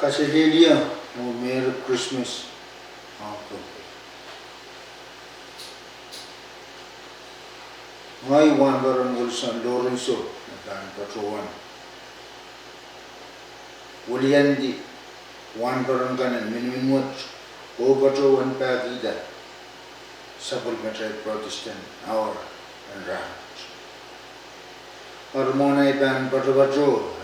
Kasih mau Merry Christmas. Ngai wan baran Wilson Lorenzo dan Patrowan. William di wan baran kanan minimum o Patrowan pagida supplementary Protestant hour and round. Hormonai ban Patro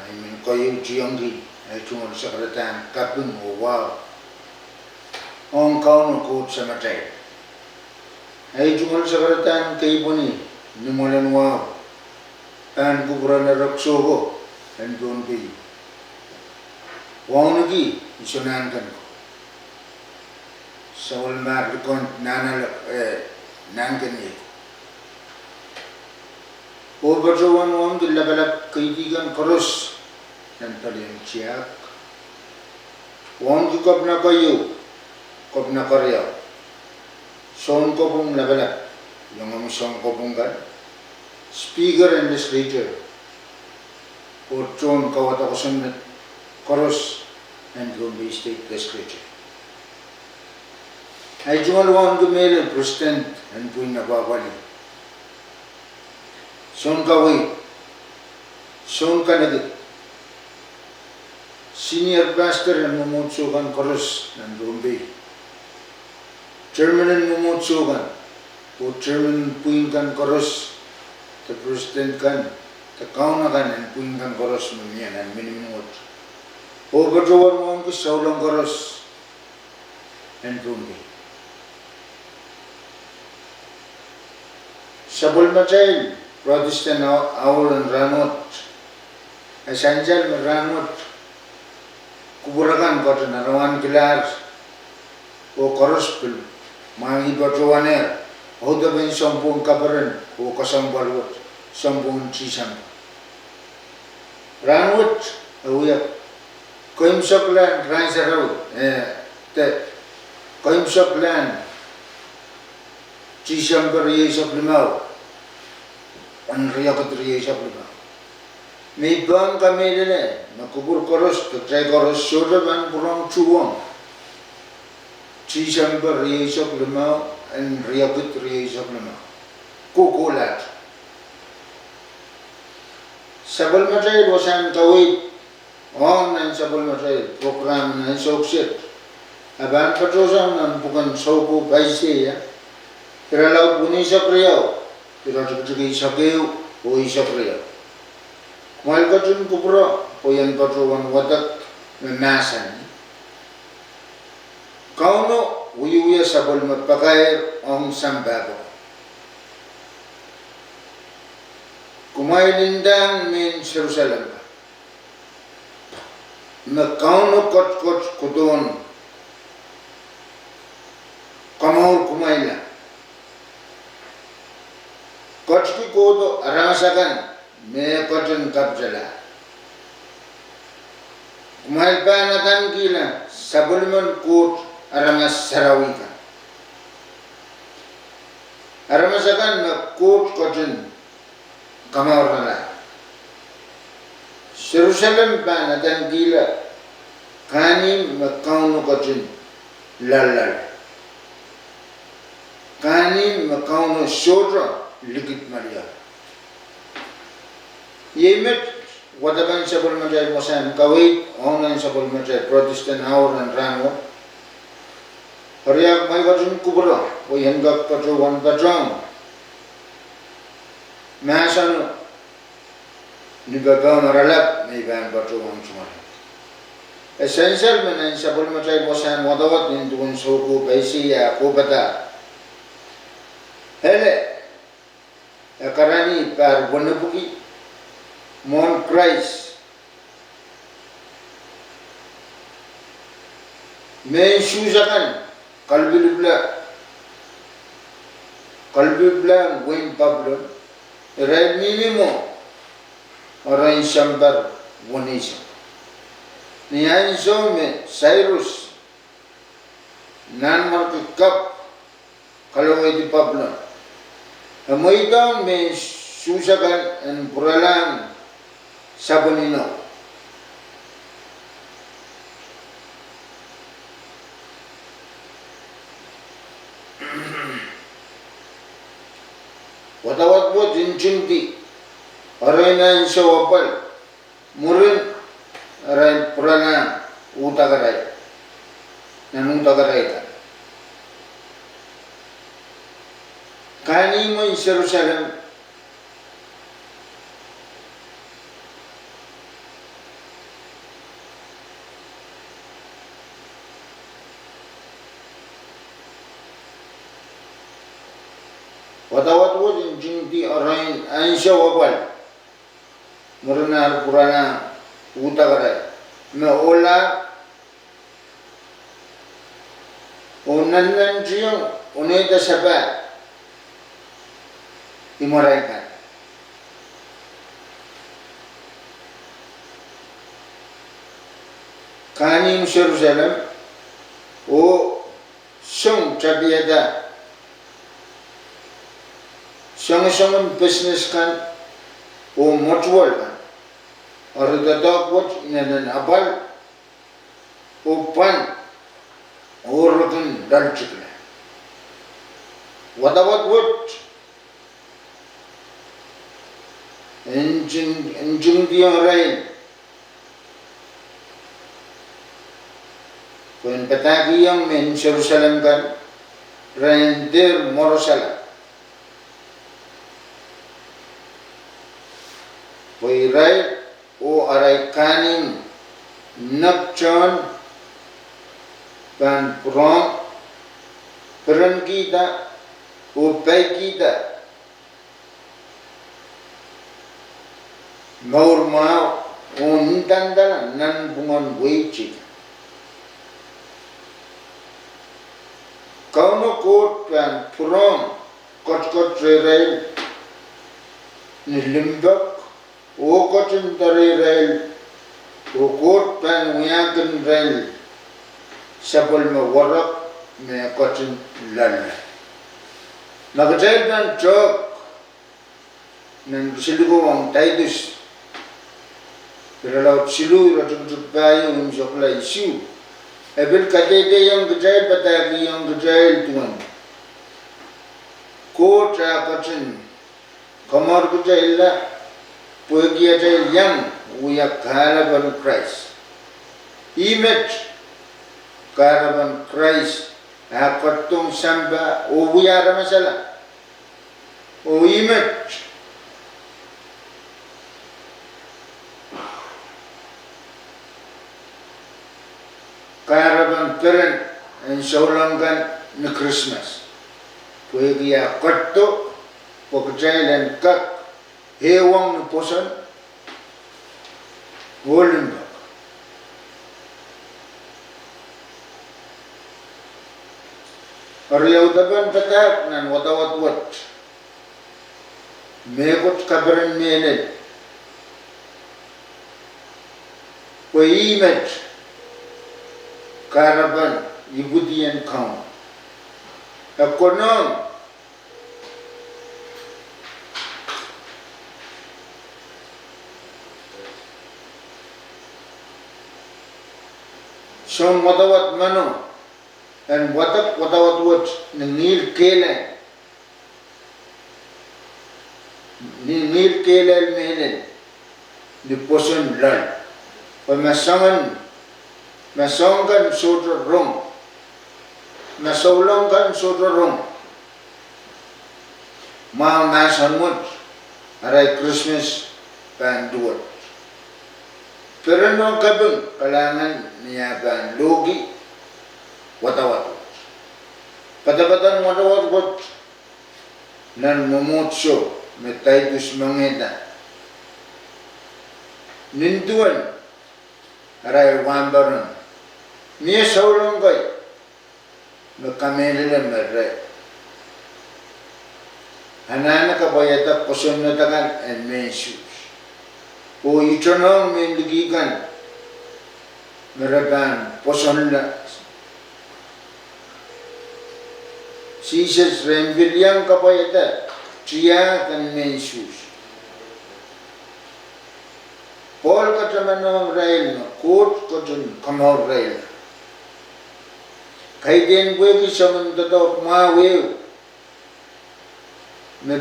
I mean koyu jianggi I cuma sekretaran kapung o wow. Ong kau no kot samatai. I cuma sekretaran kei puni Nimulan wow, and Bubrana Raksogo, and don't be. Wangi, Isonankan. Saul Marcon Nana Nankani. Over the one the level up Kaidigan Koros and Palian Chiak. One to Kopna Koyu, Kopna Korea. Son Kopung level up. Yang song kopungkan speaker and legislator or John Kawatakosan Koros and Gombe State Legislature. I joined one to mail Protestant and Puina Babali. Son Kawi, Son Kanagit, senior pastor and Momotsogan Koros and Gombe, Chairman and Momotsogan. O Chairman Puinkan Koros, the President kan, the Kauna kan and Puinkan Koros Mamian and minimum what. O Patrowan Monk Saulang Koros and Rundi. Sabul Machail, Protestant hour and Ranot, Essential Ranot, Kuburakan got an Arawan Kilars, O Korospil, Mangi Patrowaner. Hoda ben sampung kabaran o kasambalwat sampung cisam. Ranwat awiyak koimsaklan ransaraw te koimsaklan cisam beriyesap limaw an riyakat riyesap limaw. May bang kami nila nakubur koros katray koros soda man kurang chuwang cisam beriyesap limaw and Riabut Riyasablama. Kukulat. Sabal Matrail was an Kawit on and Sabal Matrail program and soapset. Aban Patrosam and Pukan Soko Paisia. Kirala Bunisa Priyo. Kiratuki Sabeu, Oisa Priyo. Malkatun Kupra, Poyan Patrovan Watak, Nasan. Kauno. Uyuya sabol magpakair ang sambago. Kumailindang min Jerusalem. Magkauno kot kudon. Kamaur kumaila. Kotki kodo aramasakan me koton kapjala. Kumail pa natan gila sabulman kot Aramas Sarawika. Aramasakan na court cotton Kamarala. Jerusalem ba na dan gila kani makauno cotton lalal. Kani makauno sodra likit Maria. Yemet wadaban sabol matay mosan kawit online sabol matay Protestant hour and rango. Hariak may kajun kubra, o yanggap Patrowan Patrong. Masan nibagaw maralap, may ban Patrowan Chuman. Essential man sa sabol matay mosan wadawat nintuun soko paisiya kubata. Hele, akarani par wanabuki, Mon Christ. May susakan. Kalbi bla Wayne Pablo red minimo orang sambar wanisa niyan me Cyrus nan marke kap kalau di Pablo amoy daw me susakan and buralang sabonino Watawat wo jinjinti araina insa wapal murin arain purana utagarai nan utagarai ta kani mo Jerusalem watawat wo jinjinti arain insa wapal murin purana utagarai me ola onan jiang oneda sabat imoraikan kani Jerusalem o song tabiada song business kan o mutual kan or the dog watch in an abal o pan or rotten dal chicken what about what engine the rain when pataki yang men Jerusalem kan rain there morosala we right o arai kanin napchan ban prom perangkita o paikita Maurma untanda nan bungon weichi. Kauno kot pan puron kot rail nilimbak o kotin rail o kot pan uyakan rail sabol me warak me kotin lal. Nagajail pan chok nan silugo ang taidus. Pero laut silu rajuk bayu unsokla isu. Ebil katete yang gejail pataki yang gejail tuan. Ko trakatin kamar gejail la puegia jail yang uyak karaban Christ. Image karaban Christ akatung samba o uyara masala. O image Karaban parent and Saulangan na Christmas. Puegia katto, pagjail and kak, hewang na posan, wolimba. Ariyaw daban patak nan watawat-wat. Mekot kabaran menen. Pueimaj. Karaban Ibudian count. Akonong Som watawat mano and watawat wat nil kele menen di poson lal. Masongkan sodra rong, masolongkan sodra rong. Mau masanmut, arai Christmas panduat. Pero no kabung kalangan niya ban logi watawat. Patapatan watawat nan mumutso metaitus mangeta. Nintuan arai wambaran. Niya saulong kay nakamela meray. Hanana ka bayata poson na takan and mensus. O itonong mendigigan meragan poson na. Sises rembiliang ka bayata triya kan mensus. Paul ka taman ng rail na court ka dun kamor rail. kaiden gue ki saman to ma we me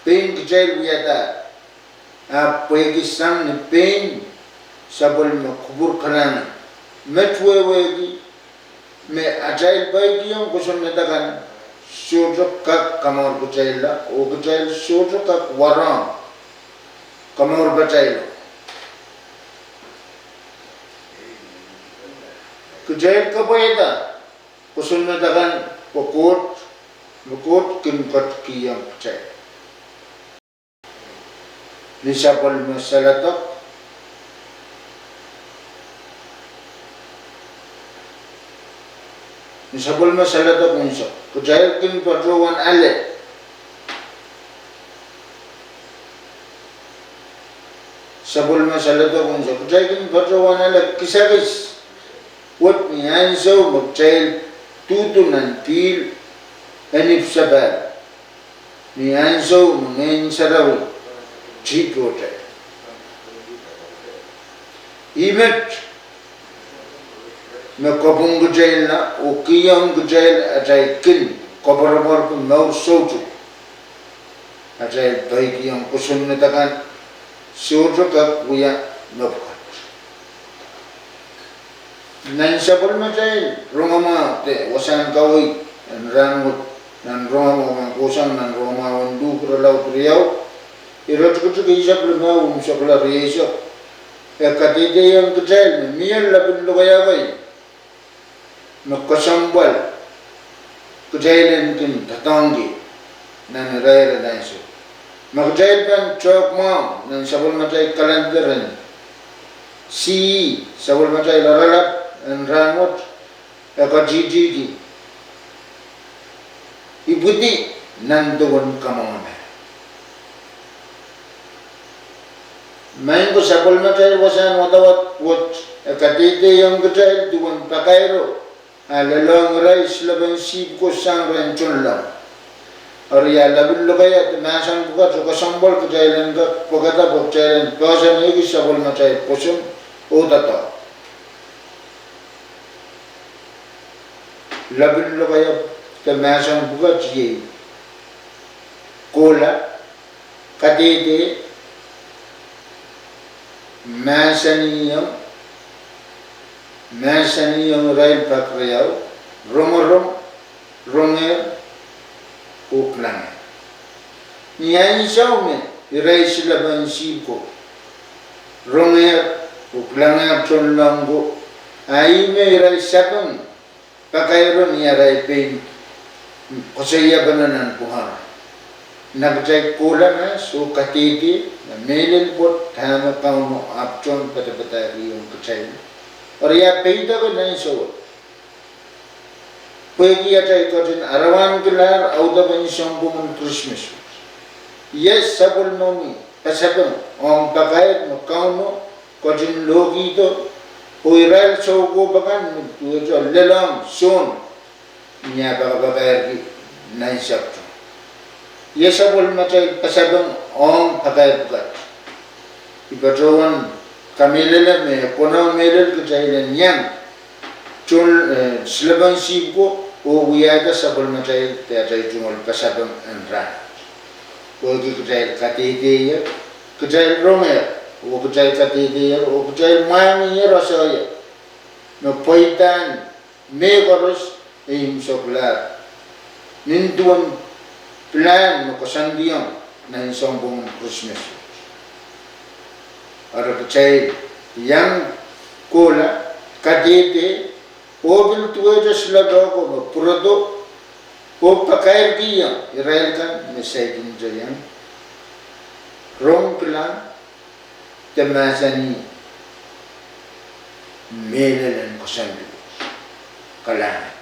pain ki jail wiada a gue ki sam ne pain sabol me kubur kanan metwe we ki me ajail bai ki yong kusun ne dagan syojo ka kamor ku jail la o ku jail syojo ka waram kamor ba jail ku jail ka baida kusun ne dagan ko kot kin kat ki yang jail nisabol me salatak nisabol me salatak unsa ku jail kin patrowan ale sabol me salatak unsa ku jail kin patrowan ale kisagis what ni anso mo jail tutunan pil enif sabal ni anso mo ngeng sarawi jipote imet me kopung jail na o kiyang jail ajai kin kobarbar ku mau soju ajai bai kiyang kusun ne takan soju ka kuya nopkat nan sabol ma jail rongama te wasan kawi rangut nan rongama kusan nan rongama undu kurlau priau irot kutu kisap lema sakla reisa ekatide yang jail miel labin logaya bai makasambal kejailan kin tatangi nan raira danso makjail ban chok ma nan sabol matai kalandaran si sabol matai laralat an rangot ekajiji ibuti nan dogon kamona main ko sabol matai wasan wadawat wat ekatide yang kejailan dogon pakairo alalong rais laban sip ko sang rencon lang arya labil logaya te masan buka to kasambol ko jailen ga pogata bok jailen pasan egi sabol matai posum odata labil logaya te masan buka ji kola kadede masaniyam yang rail pakrayau romorom ronger uklang niyan saume irai silaban siko ronger uklang chonlango aime irai sapang pakayro niya rai pain kosaya bananan puhar nagjay kola na so katiti na melin pot thama kauno apchon pata yung kachay और यह पैदा को नहीं सो कोई किया चाहे तो जिन अरवान के लार औदा बनी संबुमन क्रिसमस ये सबल नोमी पसबन ओम पकायत मकाउनो को जिन लोगी तो कोई राल सो को बगान तो जो लेलाम सोन निया बगायर की नहीं सकता ये सबल मचाई पसबन ओम पकायत का इबरोवन kamelele me kona melel ke jailen yang chul slaban sibko o wiada sabol matai te jai jumol pasabam andra o ki jail katide ya ke jail romer o ke jail katide ya o ke jail mani ya rasaya no poitan me goros im soklar ninduan plan no kosandiam na insombong Christmas और बच्चे yang kola kadete obil tuwe just lado ko purado o pakair dia Israel kan mesajin jayan rom plan temasani melelen kosandu kalan